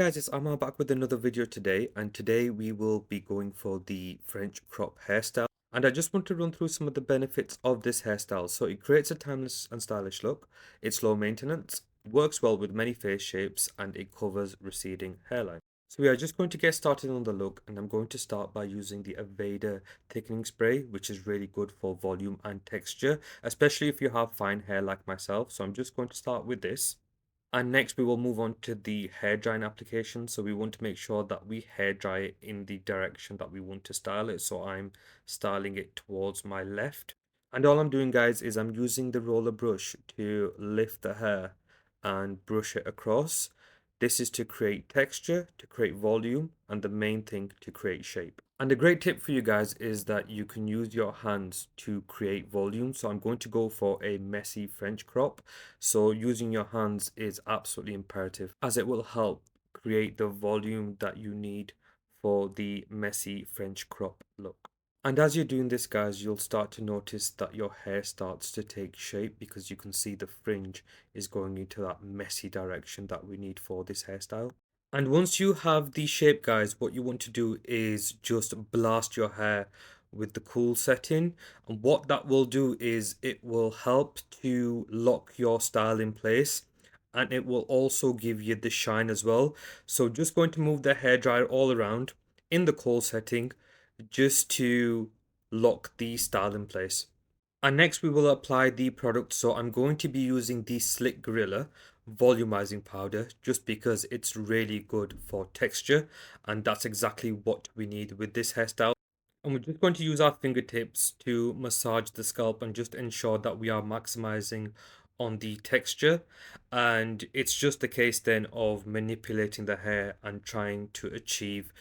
Guys, it's Amar back with another video today, and today we will be going for the French crop hairstyle. And I just want to run through some of the benefits of this hairstyle. So it creates a timeless and stylish look, it's low maintenance, works well with many face shapes, and it covers receding hairline. So we are just going to get started on the look, and I'm going to start by using the Aveda thickening spray, which is really good for volume and texture, especially if you have fine hair like myself. So I'm just going to start with this. And next we will move on to the hair drying application. So we want to make sure that we hair dry it in the direction that we want to style it. So I'm styling it towards my left. And all I'm doing, guys, is I'm using the roller brush to lift the hair and brush it across. This is to create texture, to create volume, and the main thing, to create shape. And a great tip for you guys is that you can use your hands to create volume. So I'm going to go for a messy French crop. So using your hands is absolutely imperative as it will help create the volume that you need for the messy French crop look. And as you're doing this, guys, you'll start to notice that your hair starts to take shape because you can see the fringe is going into that messy direction that we need for this hairstyle. And once you have the shape, guys, what you want to do is just blast your hair with the cool setting. And what that will do is it will help to lock your style in place, and it will also give you the shine as well. So just going to move the hair dryer all around in the cool setting just to lock the style in place. And next we will apply the product. So I'm going to be using the Slick Gorilla volumizing powder just because it's really good for texture, and that's exactly what we need with this hairstyle. And we're just going to use our fingertips to massage the scalp and just ensure that we are maximizing on the texture. And it's just a case then of manipulating the hair and trying to achieve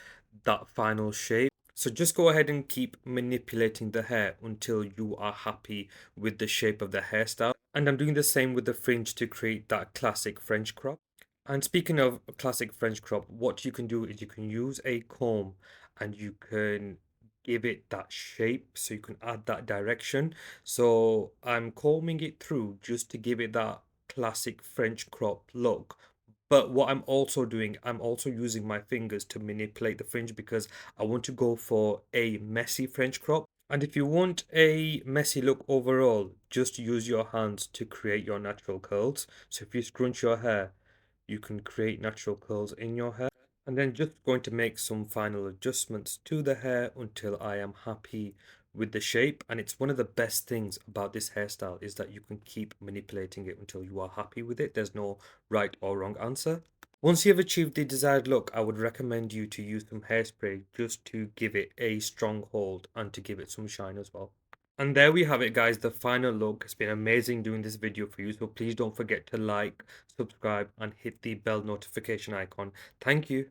that final shape. So just go ahead and keep manipulating the hair until you are happy with the shape of the hairstyle. And I'm doing the same with the fringe to create that classic French crop. And speaking of classic French crop, what you can do is you can use a comb and you can give it that shape, so you can add that direction. So I'm combing it through just to give it that classic French crop look. But what I'm also doing, I'm also using my fingers to manipulate the fringe because I want to go for a messy French crop. And if you want a messy look overall, just use your hands to create your natural curls. So if you scrunch your hair, you can create natural curls in your hair. And then just going to make some final adjustments to the hair until I am happy with the shape. And it's one of the best things about this hairstyle is that you can keep manipulating it until you are happy with it. There's no right or wrong answer. Once you have achieved the desired look, I would recommend you to use some hairspray just to give it a strong hold and to give it some shine as well. And there we have it, guys, the final look. It's been amazing doing this video for you, so please don't forget to like, subscribe, and hit the bell notification icon. Thank you.